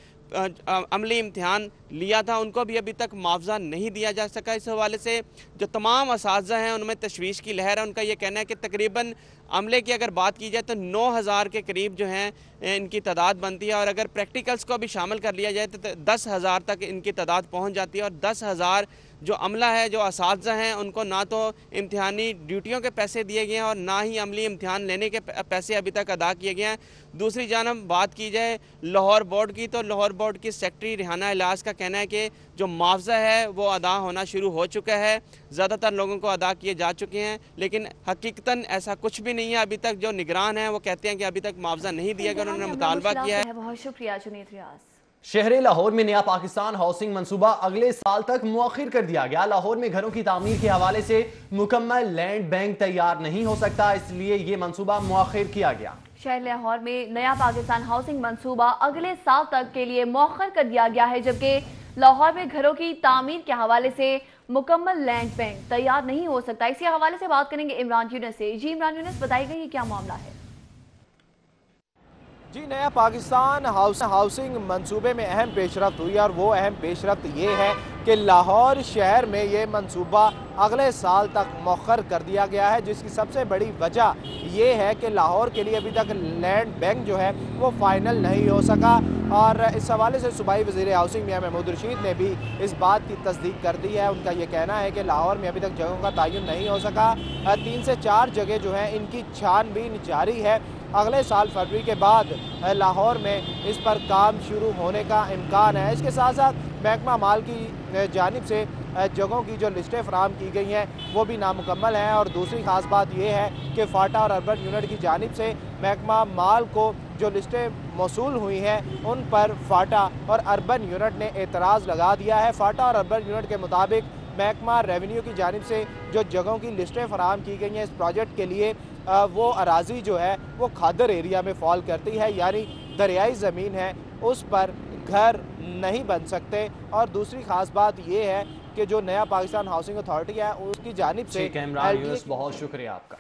अमली इम्तिहान लिया था, उनको भी अभी तक मुआवजा नहीं दिया जा सका। इस हवाले से जो तमाम असातिज़ा हैं उनमें तशवीश की लहर है। उनका ये कहना है कि तकरीबन अमले की अगर बात की जाए तो 9000 के करीब जो हैं इनकी तादाद बनती है और अगर प्रैक्टिकल्स को भी शामिल कर लिया जाए तो 10,000 तक इनकी तादाद पहुंच जाती है। और 10,000 जो अमला है, जो असातिज़ा हैं, उनको ना तो इम्तिहानी ड्यूटियों के पैसे दिए गए हैं और ना ही अमली इम्तिहान लेने के पैसे अभी तक अदा किए गए हैं। दूसरी जानब बात की जाए लाहौर बोर्ड की तो लाहौर बोर्ड की सेक्रेटरी रिहाना इलाज का कहना है कि जो मुआवजा है वो अदा होना शुरू हो चुका है, ज़्यादातर लोगों को अदा किए जा चुके हैं, लेकिन हकीकतन ऐसा कुछ भी नहीं है। अभी तक जो निगरान है वो कहते हैं कि अभी तक मुआवजा नहीं दिया गया, उन्होंने मुतालबा किया है। बहुत शुक्रिया जुनेद रियाज। शहर लाहौर में नया पाकिस्तान हाउसिंग मंसूबा अगले साल तक मुअख्खर कर दिया गया। लाहौर में घरों की तामीर के हवाले से मुकम्मल लैंड बैंक तैयार नहीं हो सकता, इसलिए ये मंसूबा मुअख्खर किया गया। शहर लाहौर में नया पाकिस्तान हाउसिंग मंसूबा अगले साल तक के लिए मुअख्खर कर दिया गया है, जबकि लाहौर में घरों की तामीर के हवाले से मुकम्मल लैंड बैंक तैयार नहीं हो सकता। इसी हवाले से बात करेंगे इमरान यूनुस से। जी इमरान यूनुस, बताइएगा ये क्या मामला है? जी, नया पाकिस्तान हाउसिंग मंसूबे में अहम पेशरफ्त हुई और वो अहम पेशरफ्त ये है कि लाहौर शहर में ये मंसूबा अगले साल तक मौखर कर दिया गया है, जिसकी सबसे बड़ी वजह ये है कि लाहौर के लिए अभी तक लैंड बैंक जो है वो फाइनल नहीं हो सका। और इस हवाले से सूबाई वज़ीर हाउसिंग मियां महमूद रशीद ने भी इस बात की तस्दीक कर दी है। उनका ये कहना है कि लाहौर में अभी तक जगहों का तयन नहीं हो सका। 3 से 4 जगह जो हैं इनकी छानबीन जारी है। अगले साल फरवरी के बाद लाहौर में इस पर काम शुरू होने का इम्कान है। इसके साथ साथ महकमा माल की जानिब से जगहों की जो लिस्टें फराहम की गई हैं वो भी नामुकम्मल हैं। और दूसरी ख़ास बात यह है कि फाटा और अर्बन यूनिट की जानिब से महकमा माल को जो लिस्टें मौसूल हुई हैं उन पर फाटा और अर्बन यूनिट ने एतराज़ लगा दिया है। फाटा और अर्बन यूनिट के मुताबिक महकमा रेवेन्यू की जानिब से जो जगहों की लिस्टें फराहम की गई हैं इस प्रोजेक्ट के लिए, वो अराजी जो है वो खादर एरिया में फॉल करती है, यानी दरियाई ज़मीन है, उस पर घर नहीं बन सकते। और दूसरी ख़ास बात ये है कि जो नया पाकिस्तान हाउसिंग अथॉरिटी है उसकी जानिब से इमरान यूनुस, बहुत शुक्रिया आपका।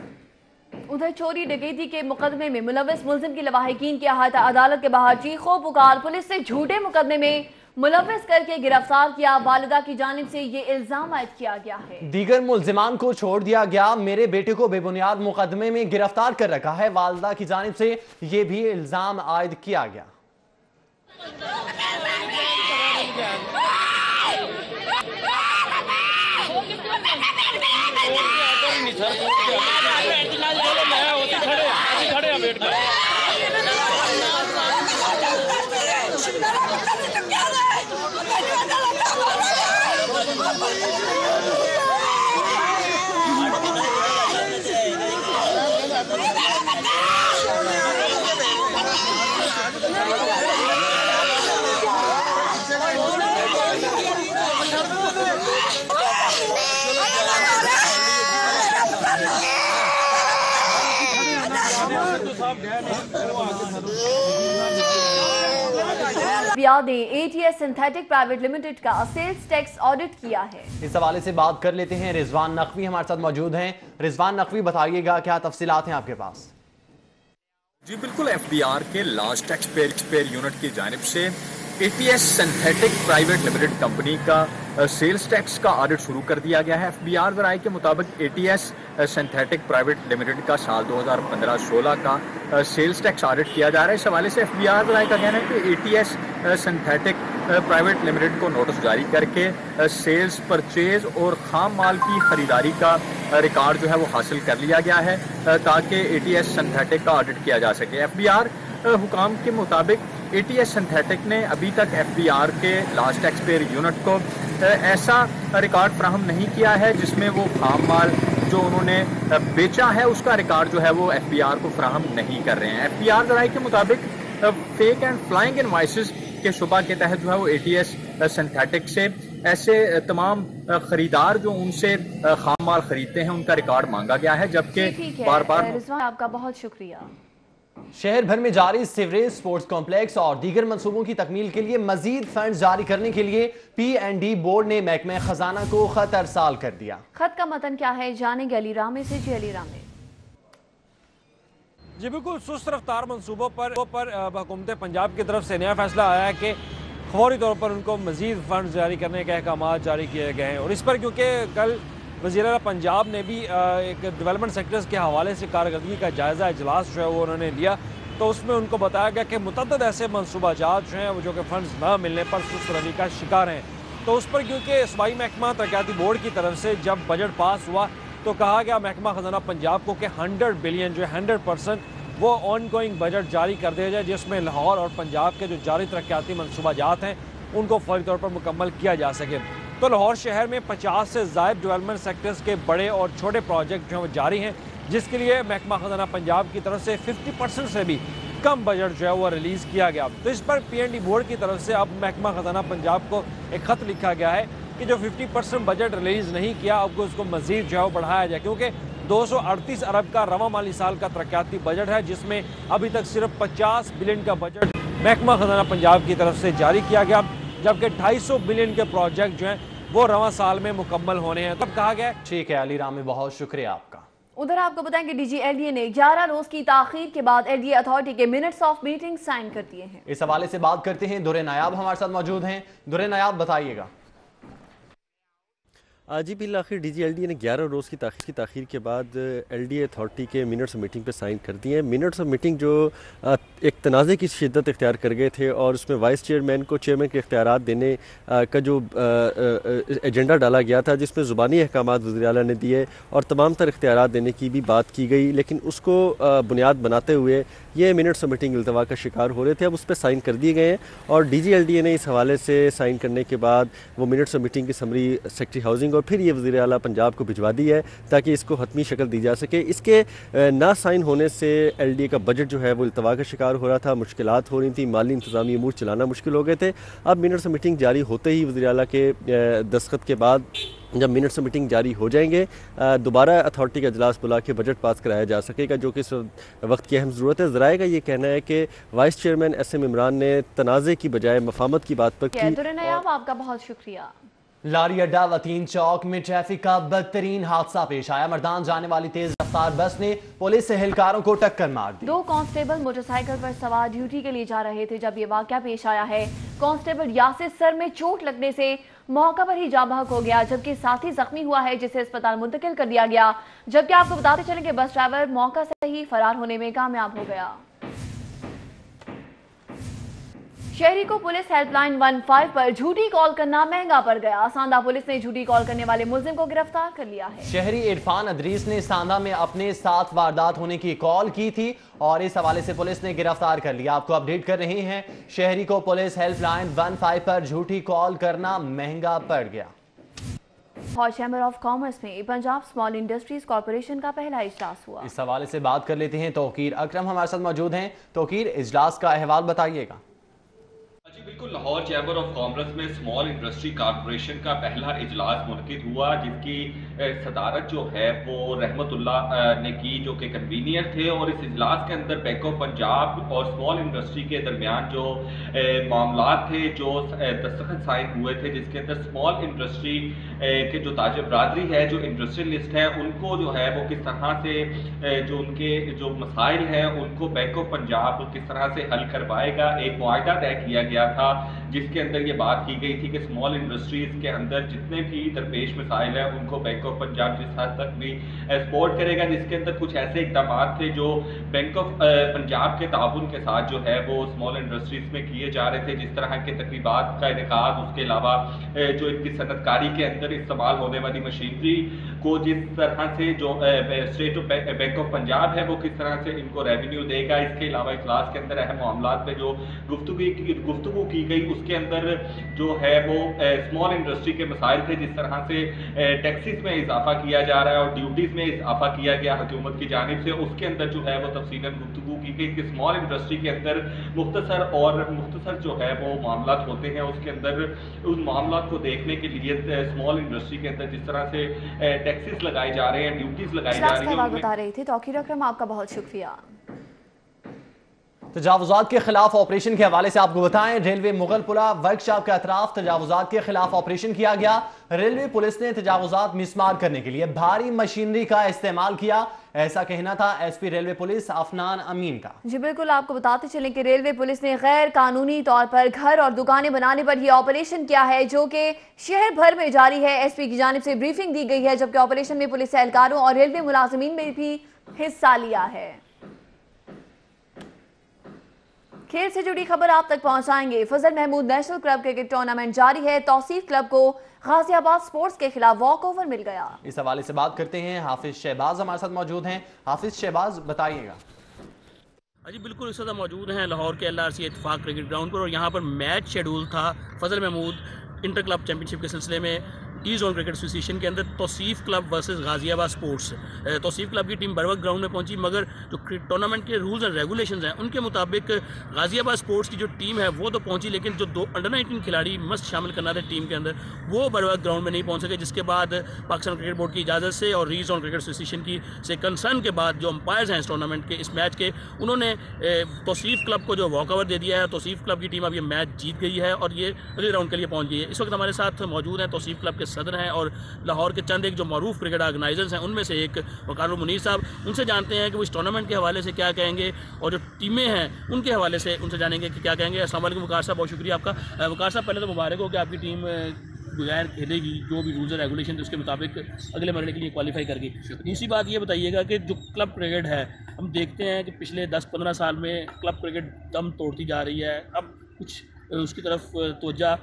उधर चोरी डकैती के मुकदमे में मुलविस मुलजिम की लवाहिकीन की अहाता अदालत के बाहर चीखों पुकार, पुलिस से झूठे मुकदमे में मुलविस करके गिरफ्तार किया। वालिदा की जानिब से ये इल्जाम आयद किया गया है। दीगर मुलजिमान को छोड़ दिया गया, मेरे बेटे को बेबुनियाद मुकदमे में गिरफ्तार कर रखा है। वालिदा की जानिब से ये भी इल्जाम आयद किया गया। ने एटीएस सिंथेटिक प्राइवेट लिमिटेड का सेल्स टैक्स ऑडिट किया है। इस हवाले से बात कर लेते हैं, रिजवान नकवी हमारे साथ मौजूद हैं। रिजवान नकवी, बताइएगा क्या तफसीलात हैं आपके पास? जी बिल्कुल, एफबीआर के लार्ज टैक्स पेयर यूनिट की जानिब से ATS synthetic private limited company का सेल्स टैक्स का ऑडिट शुरू कर दिया गया है। एफबीआर ज़राए के मुताबिक एटीएस सिंथेटिक प्राइवेट लिमिटेड का साल 2015-16 का सेल्स टैक्स ऑडिट किया जा रहा है। इस हवाले से एफबीआर ज़राए का कहना है कि एटीएस सिंथेटिक प्राइवेट लिमिटेड को नोटिस जारी करके सेल्स, परचेज और खाम माल की खरीदारी का रिकॉर्ड जो है वो हासिल कर लिया गया है ताकि एटीएस सिंथेटिक का ऑडिट किया जा सके। एफबीआर हुकाम के मुताबिक एटीएस सिंथेटिक ने अभी तक एफबीआर के लार्ज टैक्स पेयर यूनिट को ऐसा रिकॉर्ड फ्राहम नहीं किया है जिसमें वो खाम माल जो उन्होंने बेचा है उसका रिकॉर्ड जो है वो एफबीआर को फ्राहम नहीं कर रहे हैं। एफबीआर ज़राए के मुताबिक फेक एंड फ्लाइंग इनवॉइसेस के शुबा के तहत जो है वो एटीएस सिंथेटिक से ऐसे तमाम खरीदार जो उनसे खाम माल खरीदते हैं उनका रिकॉर्ड मांगा गया है, जबकि बार बार आपका बहुत शुक्रिया। शहर भर में जारी सीवरेज, स्पोर्ट्स कॉम्प्लेक्स और दीगर मंसूबों की तकमील के लिए मजीद फंड जारी करने के लिए पीएनडी बोर्ड ने महकमे खजाना को खत अरसाल कर दिया। खत का मतन क्या है, जानेंगे अली रामे से। जी अली रामे। जी बिल्कुल, सुस्त रफ्तार मंसूबों पर हुकूमत पंजाब की तरफ से नया फैसला आया है कि फौरी तौर पर उनको मजीद फंड जारी करने के अहकाम जारी किए गए हैं। और इस पर क्योंकि कल वज़ीर आला पंजाब ने भी एक डेवलपमेंट सेक्टर्स के हवाले से कारकर्दगी का जायज़ा इजलास जो है वो उन्होंने लिया, तो उसमें उनको बताया गया कि मुतअद्दिद ऐसे मनसूबाजात जो हैं वो जो कि फंड्स ना मिलने पर सुस्त रवि का शिकार हैं। तो उस पर क्योंकि सूबाई महकमा तरक्याती बोर्ड की तरफ से जब बजट पास हुआ तो कहा गया महकमा खजाना पंजाब को कि 100 बिलियन जो है 100% वो ऑन गोइंग बजट जारी कर दिया जाए, जिसमें लाहौर और पंजाब के जो जारी तरक्याती मनसूबाजात हैं उनको फौरी तौर पर मुकम्मल किया जा सके। तो लाहौर शहर में 50 से ज़ायद डेवलपमेंट सेक्टर्स के बड़े और छोटे प्रोजेक्ट जो हैं वो जारी हैं, जिसके लिए महकमा खजाना पंजाब की तरफ से 50% से भी कम बजट जो है वो रिलीज़ किया गया। तो इस पर पीएनडी बोर्ड की तरफ से अब महकमा खजाना पंजाब को एक ख़त लिखा गया है कि जो 50% बजट रिलीज़ नहीं किया अब उसको मज़ीद जो है वो बढ़ाया जाए, क्योंकि 238 अरब का रवा माली साल का तरक्याती बजट है, जिसमें अभी तक सिर्फ 50 बिलियन का बजट महकमा खजाना पंजाब की तरफ से जारी किया गया, जबकि 250 बिलियन के प्रोजेक्ट जो हैं वो रवा साल में मुकम्मल होने हैं। तब कहा गया। ठीक है अली रामी, बहुत शुक्रिया आपका। उधर आपको बताएं कि डीजी एलडीए ने 11 रोज की ताखीर के बाद एलडीए अथॉरिटी के मिनट्स ऑफ मीटिंग साइन कर दिए हैं। इस हवाले से बात करते हैं, दुरे नायाब हमारे साथ मौजूद हैं। दुरे नायाब, बताइएगा। जी बिल आखिर डीजीएलडीए ने 11 रोज़ की ताखीर के बाद एलडीए अथॉरिटी के मिनट्स ऑफ मीटिंग पे साइन कर दिए हैं। मिनट्स ऑफ मीटिंग जो एक तनाज़े की शिद्दत इख्तियार कर गए थे और उसमें वाइस चेयरमैन को चेयरमैन के इख्तियारात देने का जो एजेंडा डाला गया था, जिसमें ज़ुबानी अहकामात वज़ीर आला ने दिए और तमाम तर इख्तियारात देने की भी बात की गई, लेकिन उसको बुनियाद बनाते हुए ये मिनट्स ऑफ मीटिंग इल्तवा का शिकार हो रहे थे। अब उस पर साइन कर दिए गए हैं और डीजीएलडीए ने इस हवाले से साइन करने के बाद वो मिनट्स ऑफ मीटिंग की समरी सेक्रेटरी हाउसिंग और फिर ये वज़ीर आला पंजाब को भिजवा दी है ताकि इसको हतमी शक्ल दी जा सके। इसके ना साइन होने से एलडीए का बजट जो है वो इल्तवा का शिकार हो रहा था, मुश्किलात हो रही थी, माली इंतज़ामी अमूर चलाना मुश्किल हो गए थे। अब मिनट्स ऑफ मीटिंग जारी होते ही वज़ीर आला के दस्तखत के बाद जब मिनट्स ऑफ मीटिंग जारी हो जाएंगे, दोबारा अथॉरिटी का इजलास बुला के बजट पास कराया जा सकेगा, जो कि इस वक्त की अहम ज़रूरत है। ज़राए का ये कहना है कि वाइस चेयरमैन एसएम इमरान ने तनाज़े की बजाय मफामत की बात पर की। आपका बहुत शुक्रिया। लारी अड्डा वतीन चौक में ट्रैफिक का बदतरीन हादसा पेश आया। मर्दान जाने वाली तेज रफ्तार बस ने पुलिस एहलकारों को टक्कर मार दी। 2 कांस्टेबल मोटरसाइकिल पर सवार ड्यूटी के लिए जा रहे थे जब ये वाकया पेश आया है। कांस्टेबल यासिर सर में चोट लगने से मौका पर ही जाँ बहक हो गया, जबकि साथी जख्मी हुआ है जिसे अस्पताल मुंतकिल कर दिया गया। जबकि आपको बताते चलें कि बस ड्राइवर मौका से ही फरार होने में कामयाब हो गया। शहरी को पुलिस हेल्पलाइन 15 पर झूठी कॉल करना महंगा पड़ गया। सांदा पुलिस ने झूठी कॉल करने वाले मुलजिम को गिरफ्तार कर लिया है। शहरी इरफान अदरीस ने सांदा में अपने साथ वारदात होने की कॉल की थी और इस हवाले से पुलिस ने गिरफ्तार कर लिया। आपको अपडेट कर रहे हैं, शहरी को पुलिस हेल्पलाइन 15 पर झूठी कॉल करना महंगा पड़ गया। और चैम्बर ऑफ कॉमर्स में पंजाब स्मॉल इंडस्ट्रीज कॉर्पोरेशन का पहला इजलास हुआ। इस हवाले से बात कर लेते हैं, तौकीर अकरम हमारे साथ मौजूद हैं। तौकीर, इजलास का अहवाल बताइएगा। जी बिल्कुल, लाहौर चैम्बर ऑफ कॉमर्स में स्मॉल इंडस्ट्री कॉर्पोरेशन का पहला इजलास मुनक़िद हुआ, जिसकी सदारत जो है वो रहमतुल्लाह ने की, जो कि कन्वीनियर थे। और इस इजलास के अंदर बैंक ऑफ पंजाब और स्मॉल इंडस्ट्री के दरमियान जो मामलात थे, जो दस्तखत साइन हुए थे, जिसके अंदर स्मॉल इंडस्ट्री के जो ताजिर बरादरी है, जो इंडस्ट्रियलिस्ट है, उनको जो है वो किस तरह से जो उनके जो मसाइल हैं उनको बैंक ऑफ पंजाब किस तरह से हल करवाएगा। एक मुआहदा तय किया गया था जिसके अंदर ये बात की गई थी कि स्मॉल इंडस्ट्रीज के अंदर जितने भी दरपेश मसाइल हैं उनको बैंक ऑफ पंजाब जिस हद तक भी सपोर्ट करेगा, जिसके अंदर कुछ ऐसे इकदाम थे जो बैंक ऑफ पंजाब के ताउन के साथ जो है वो स्मॉल इंडस्ट्रीज में किए जा रहे थे, जिस तरह के तकरीबात का इनेकाद, उसके अलावा जो इनकी सनतकारी के अंदर इस्तेमाल होने वाली मशीनरी को जिस तरह से जो स्टेट बैंक ऑफ पंजाब है वो किस तरह से इनको रेवेन्यू देगा। इसके अलावा इजलास के अंदर अहम मामलात पे जो गुफ्तगू की गई उसके अंदर जो है वो स्मॉल इंडस्ट्री के मसाइल थे, जिस तरह से टैक्सेस में इजाफा किया जा रहा है और ड्यूटीज में इजाफा किया गया हुकूमत की जानिब से, उसके अंदर जो है वो तफसीलन गुफ्तगू की गई कि स्मॉल इंडस्ट्री के अंदर मुख्तसर जो है वो मामलात होते हैं, उसके अंदर उन मामलात को देखने के लिए स्मॉल इंडस्ट्री के अंदर जिस तरह से टैक्सेस लगाए जा रहे हैं, ड्यूटीज लगाई जा रही है। बता रहे थे तौकीर अकरम, आपका बहुत शुक्रिया। तजावुजात के खिलाफ ऑपरेशन के हवाले से आपको बताएं, रेलवे मुगलपुरा वर्कशॉप के अतराफ तजावुजात के खिलाफ ऑपरेशन किया गया। रेलवे पुलिस ने तजावुजात मिसमार करने के लिए भारी मशीनरी का इस्तेमाल किया, ऐसा कहना था एसपी रेलवे पुलिस अफनान अमीन का। जी बिल्कुल, आपको बताते चलें कि रेलवे पुलिस ने गैर कानूनी तौर पर घर और दुकानें बनाने पर यह ऑपरेशन किया है, जो कि शहर भर में जारी है। एसपी की जानिब से ब्रीफिंग दी गई है, जबकि ऑपरेशन में पुलिस एहलकारों और रेलवे मुलाजिमीन ने भी हिस्सा लिया है। खेल से जुड़ी खबर आप तक पहुंचाएंगे। Fazal Mahmood national club cricket tournament जारी है। तौसीफ क्लब को गाजियाबाद स्पोर्ट्स के खिलाफ वॉक ओवर मिल गया। इस हवाले से बात करते हैं, हाफिज शहबाज हमारे साथ मौजूद हैं। हाफिज शहबाज, बताइएगा। जी बिल्कुल, इस वक्त मौजूद हैं लाहौर के LRC इत्तेफाक क्रिकेट ग्राउंड पर और यहाँ पर मैच शेड्यूल था Fazal Mahmood inter club championship के सिलसिले में ई जोन क्रिकेट एसोसिएशन के अंदर Tauseef club versus Ghaziabad sports. Tauseef club की टीम बर वक्त ग्राउंड में पहुंची, मगर जो टूर्नामेंट के रूल्स एंड रेगुलेशंस हैं उनके मुताबिक गाजियाबाद स्पोर्ट्स की जो टीम है वो तो पहुंची, लेकिन जो 2 अंडर 19 खिलाड़ी मस्ट शामिल करना थे टीम के अंदर वो बर वक्त ग्राउंड में नहीं पहुंच सके, जिसके बाद पाकिस्तान क्रिकेट बोर्ड की इजाज़त से और री जोन क्रिकेट एसोसिएशन की से कंसर्न के बाद जो अंपायर्स हैं इस टूर्नामेंट के, इस मैच के, उन्होंने तौसीफ क्लब को जो वॉकओवर दे दिया है। तौसीफ क्लब की टीम अब ये मैच जीत गई है और ये अगले राउंड के लिए पहुँच गई है। इस वक्त हमारे साथ मौजूद हैं तौसीफ क्लब के सदर हैं और लाहौर के चंद एक जो मरूफ क्रिकेट ऑर्गेनाइजर्स हैं उनमें से एक वकार मुनीर साहब। उनसे जानते हैं कि वो इस टूर्नामेंट के हवाले से क्या कहेंगे और जो टीमें हैं उनके हवाले से उनसे जानेंगे कि क्या कहेंगे। अस्सलाम वालेकुम वकार साहब, बहुत शुक्रिया आपका। वकार साहब, पहले तो मुबारक हो कि आपकी टीम बगैर खेलेगी, जो भी रूल्स एंड रेगुलेशन उसके मुताबिक अगले मरहले के लिए क्वालिफाई कर गई। दूसरी बात ये बताइएगा कि जो क्लब क्रिकेट है, हम देखते हैं कि पिछले 10-15 साल में क्लब क्रिकेट दम तोड़ती जा रही है। अब कुछ उसकी तरफ तवज्जो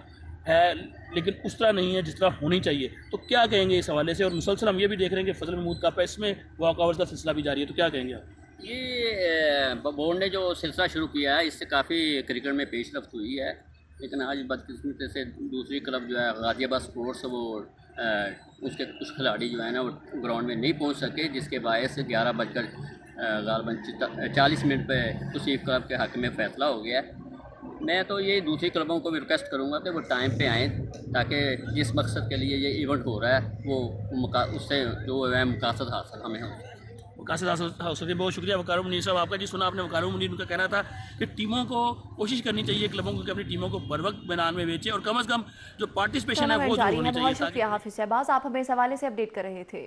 है लेकिन उस तरह नहीं है जिस तरह होनी चाहिए, तो क्या कहेंगे इस हवाले से? और मुसलसल हम ये भी देख रहे हैं कि फजल महमूद कप है, इसमें वॉकओवर्स का सिलसिला भी जारी है, तो क्या कहेंगे आप? ये बोर्ड ने जो सिलसिला शुरू किया है इससे काफ़ी क्रिकेट में पेशरफ्त हुई है, लेकिन आज बदकिस्मती से दूसरी क्लब जो है गाजियाबाद स्पोर्ट्स, वो उसके कुछ खिलाड़ी जो है ना वो ग्राउंड में नहीं पहुंच सके, जिसके बायस 11:40 पर तौसीफ क्लब के हक़ में फ़ैसला हो गया है। मैं तो ये दूसरी क्लबों को भी रिक्वेस्ट करूँगा कि वो टाइम पे आएँ, ताकि जिस मकसद के लिए ये इवेंट हो रहा है वो उससे जो है मकासद हासिल हमें हो। कासिद हौसदी, बहुत शुक्रिया वकार मुनीर साहब आपका। जी सुना आपने वकार मुनीर, उनका कहना था कि टीमों को कोशिश करनी चाहिए, क्लबों को, कि अपनी टीमों को बर वक्त मैदान में बेचें और कम अज़ कम जो पार्टिसिपेशन है वो जारी है। होनी बहुत चाहिए। शुक्रिया हाफिज शहबाज, आप हमें इस हवाले से अपडेट कर रहे थे।